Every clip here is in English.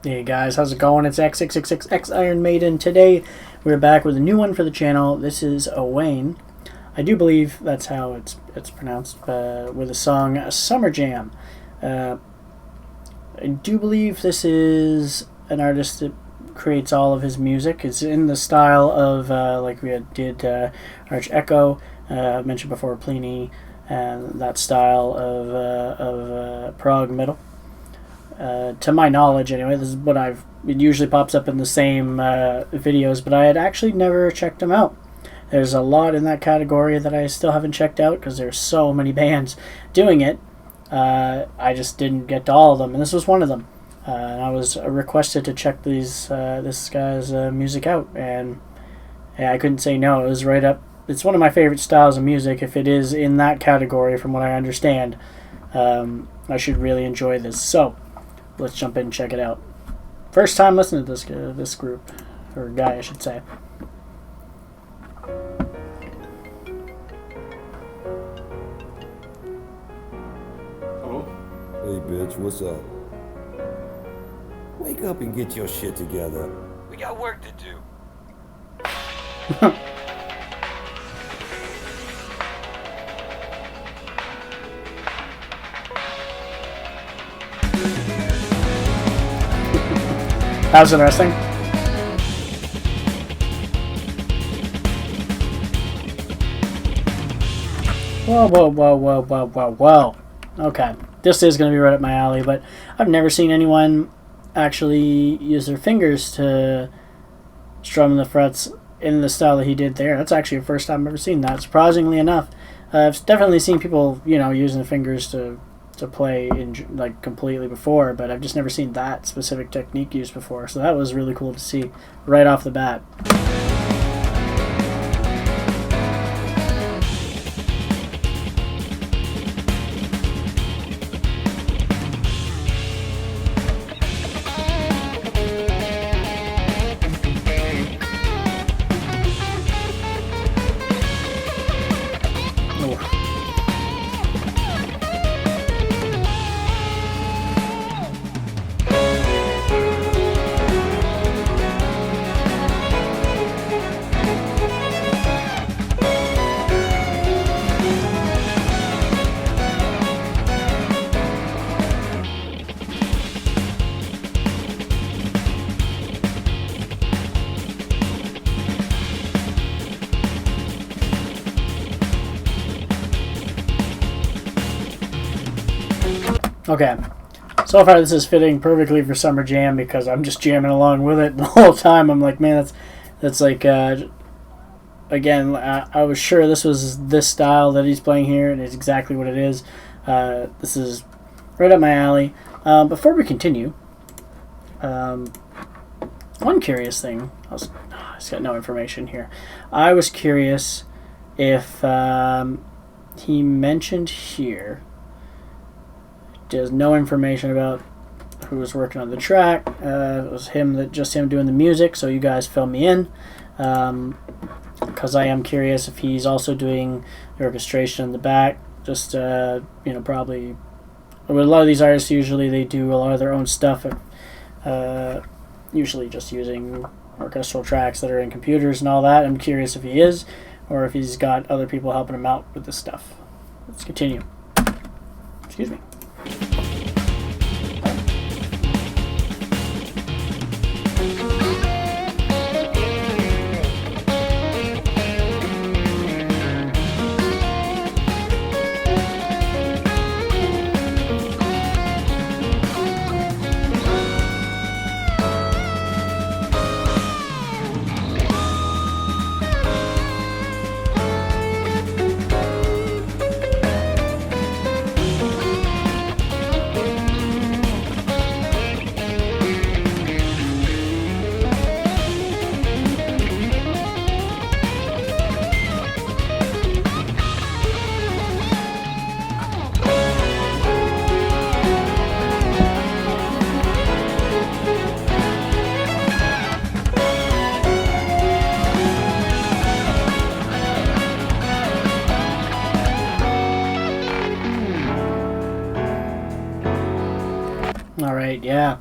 Hey guys, how's it going? It's X666X Iron Maiden. Today we're back with a new one for the channel. This is Owane. I do believe that's how it's pronounced, with the song Summer Jam. I do believe this is an artist that creates all of his music. It's in the style of, like we did Arch Echo, mentioned before, Pliny, and that style of prog metal. To my knowledge, anyway, this is what it usually pops up in the same videos, but I had actually never checked them out. There's a lot in that category that I still haven't checked out because there's so many bands doing it. I just didn't get to all of them, and this was one of them. And I was requested to check this guy's music out, and yeah, I couldn't say no. It was right up. It's one of my favorite styles of music. If it is in that category, from what I understand, I should really enjoy this. So let's jump in and check it out. First time listening to this group, or guy, I should say. Hello? Hey, bitch, what's up? Wake up and get your shit together. We got work to do. That was interesting. Whoa. Okay, this is going to be right up my alley, but I've never seen anyone actually use their fingers to strum the frets in the style that he did there. That's actually the first time I've ever seen that, surprisingly enough. I've definitely seen people, using the fingers to play in like completely before, but I've just never seen that specific technique used before, so that was really cool to see right off the bat. Okay, so far this is fitting perfectly for Summer Jam because I'm just jamming along with it the whole time. I'm like, man, that's like, again, I was sure this was this style that he's playing here, and it's exactly what it is. This is right up my alley. Before we continue, one curious thing, I just got no information here. I was curious if he mentioned here, there's no information about who was working on the track. It was just him doing the music, so you guys fill me in. Because I am curious if he's also doing the orchestration in the back. Just, probably, with a lot of these artists, usually they do a lot of their own stuff, usually just using orchestral tracks that are in computers and all that. I'm curious if he is, or if he's got other people helping him out with this stuff. Let's continue. Excuse me. All right, yeah.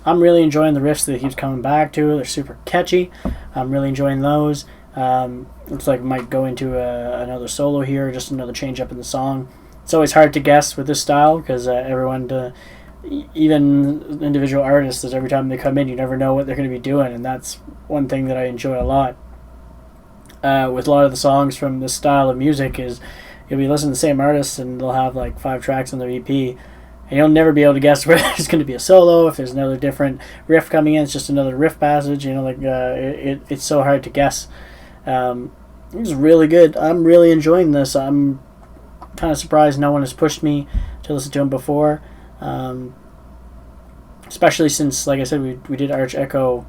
I'm really enjoying the riffs that he keeps coming back to. They're super catchy. I'm really enjoying those. Looks like it might go into another solo here, just another change up in the song. It's always hard to guess with this style because everyone, even individual artists, every time they come in, you never know what they're going to be doing, and that's one thing that I enjoy a lot. With a lot of the songs from this style of music is you'll be listening to the same artists and they'll have like 5 tracks on their EP, and you'll never be able to guess where there's going to be a solo, if there's another different riff coming in. It's just another riff passage, it's so hard to guess. It's really good. I'm really enjoying this. I'm kind of surprised no one has pushed me to listen to him before, especially since, like I said, we did Arch Echo.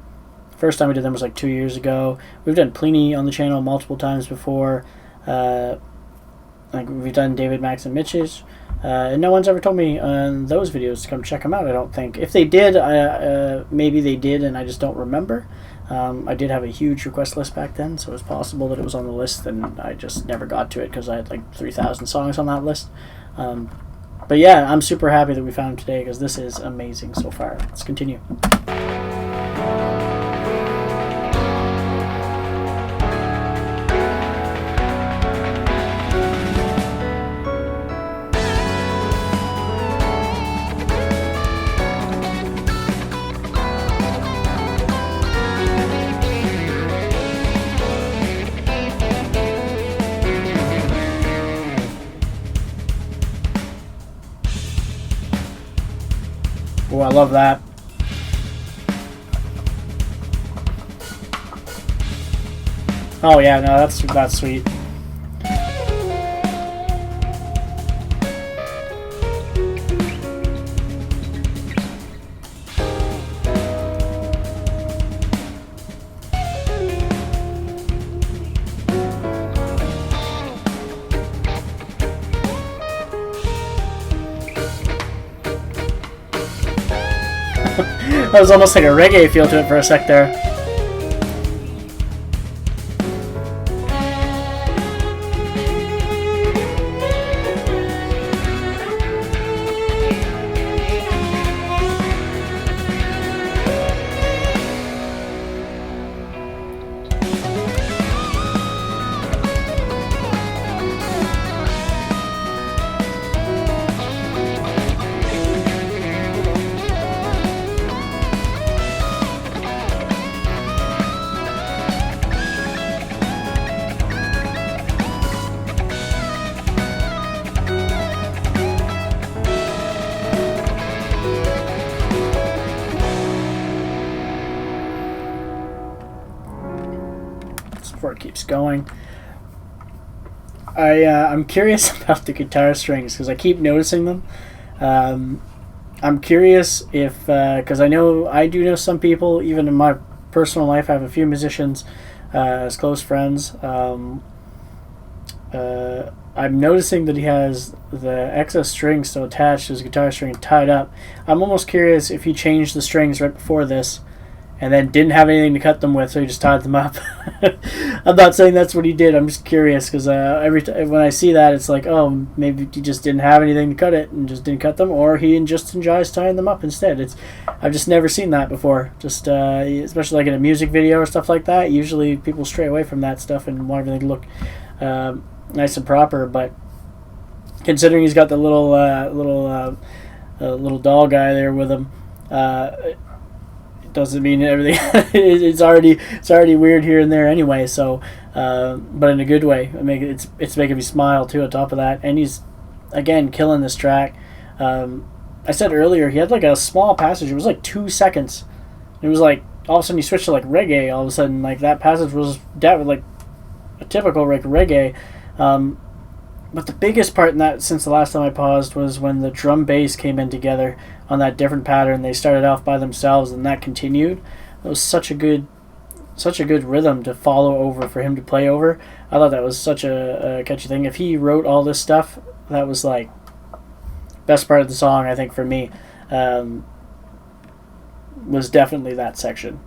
First time we did them was like 2 years ago. We've done Pliny on the channel multiple times before. Like we've done David, Max, and Mitch's. And no one's ever told me on those videos to come check them out, I don't think. If they did, maybe they did and I just don't remember. I did have a huge request list back then, so it was possible that it was on the list and I just never got to it because I had like 3,000 songs on that list. But yeah, I'm super happy that we found him today because this is amazing so far. Let's continue. Oh, I love that. Oh yeah, no, that's sweet. That was almost like a reggae feel to it for a sec there. Before it keeps going, I'm curious about the guitar strings because I keep noticing them. I'm curious if because I do know some people, even in my personal life, I have a few musicians as close friends. I'm noticing that he has the excess strings still attached to his guitar string tied up. I'm almost curious if he changed the strings right before this and then didn't have anything to cut them with, so he just tied them up. I'm not saying that's what he did. I'm just curious because every time when I see that, it's like, oh, maybe he just didn't have anything to cut it and just didn't cut them, or he just enjoys tying them up instead. I've just never seen that before. Just especially like in a music video or stuff like that. Usually people stray away from that stuff and want everything to look nice and proper. But considering he's got the little doll guy there with him. Doesn't mean everything. it's already weird here and there anyway. So, but in a good way. It's making me smile too. On top of that, and he's again killing this track. I said earlier he had like a small passage. It was like 2 seconds. It was like all of a sudden he switched to like reggae. All of a sudden, like that passage was like a typical like reggae. But the biggest part in that, since the last time I paused, was when the drum bass came in together on that different pattern. They started off by themselves, and that continued. It was such a good rhythm to follow over for him to play over. I thought that was such a catchy thing. If he wrote all this stuff, that was like best part of the song. I think for me, was definitely that section.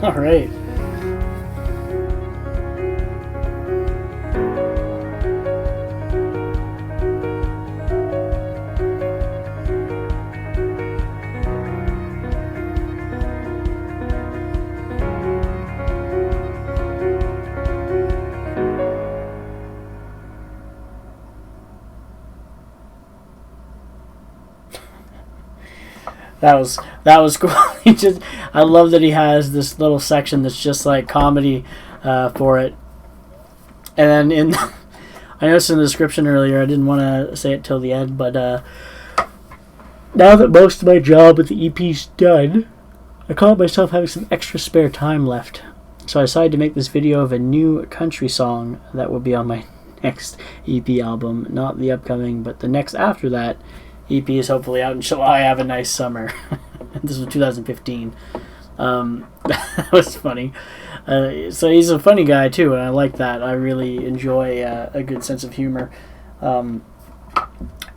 All right. That was cool. I love that he has this little section that's just like comedy for it. And then I noticed in the description earlier, I didn't want to say it till the end, but now that most of my job with the EP's done, I caught myself having some extra spare time left. So I decided to make this video of a new country song that will be on my next EP album. Not the upcoming, but the next after that. EP is hopefully out in July. Have a nice summer. This was 2015. That was funny. So he's a funny guy too, and I like that. I really enjoy a good sense of humor. And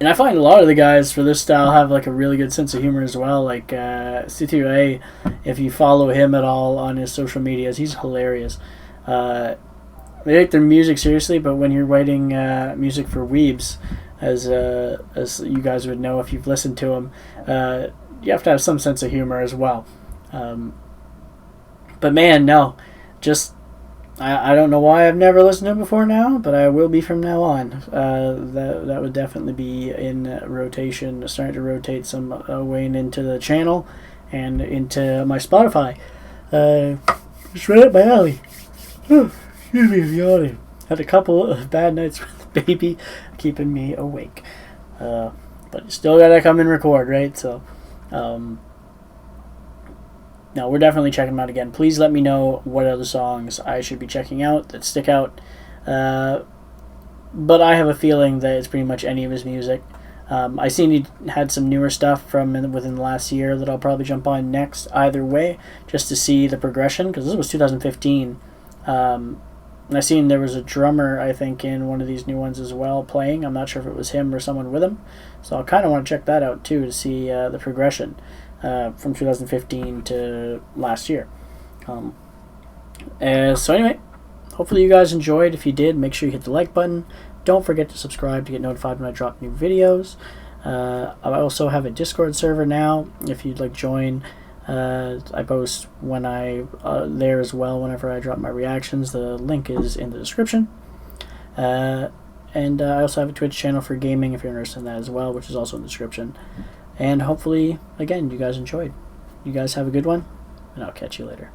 I find a lot of the guys for this style have like a really good sense of humor as well. Like Citire, if you follow him at all on his social medias, he's hilarious. They take their music seriously, but when you're writing music for weebs, as you guys would know if you've listened to him, you have to have some sense of humor as well. But man, no, just I don't know why I've never listened to him before now, but I will be from now on. That would definitely be in rotation, starting to rotate some Owane into the channel and into my Spotify. It's right up my alley. Excuse me, I'm yawning. Had a couple of bad nights with the baby keeping me awake. But you still gotta come and record, right? So, no, we're definitely checking them out again. Please let me know what other songs I should be checking out that stick out. But I have a feeling that it's pretty much any of his music. I seen he had some newer stuff from within the last year that I'll probably jump on next either way, just to see the progression, because this was 2015. And I seen there was a drummer, I think, in one of these new ones as well playing. I'm not sure if it was him or someone with him. So I kind of want to check that out too to see the progression from 2015 to last year. So anyway, hopefully you guys enjoyed. If you did, make sure you hit the like button. Don't forget to subscribe to get notified when I drop new videos. I also have a Discord server now if you'd like to join. I post when there as well whenever I drop my reactions. The link is in the description. And I also have a Twitch channel for gaming if you're interested in that as well, which is also in the description. And hopefully, again, you guys enjoyed. You guys have a good one, and I'll catch you later.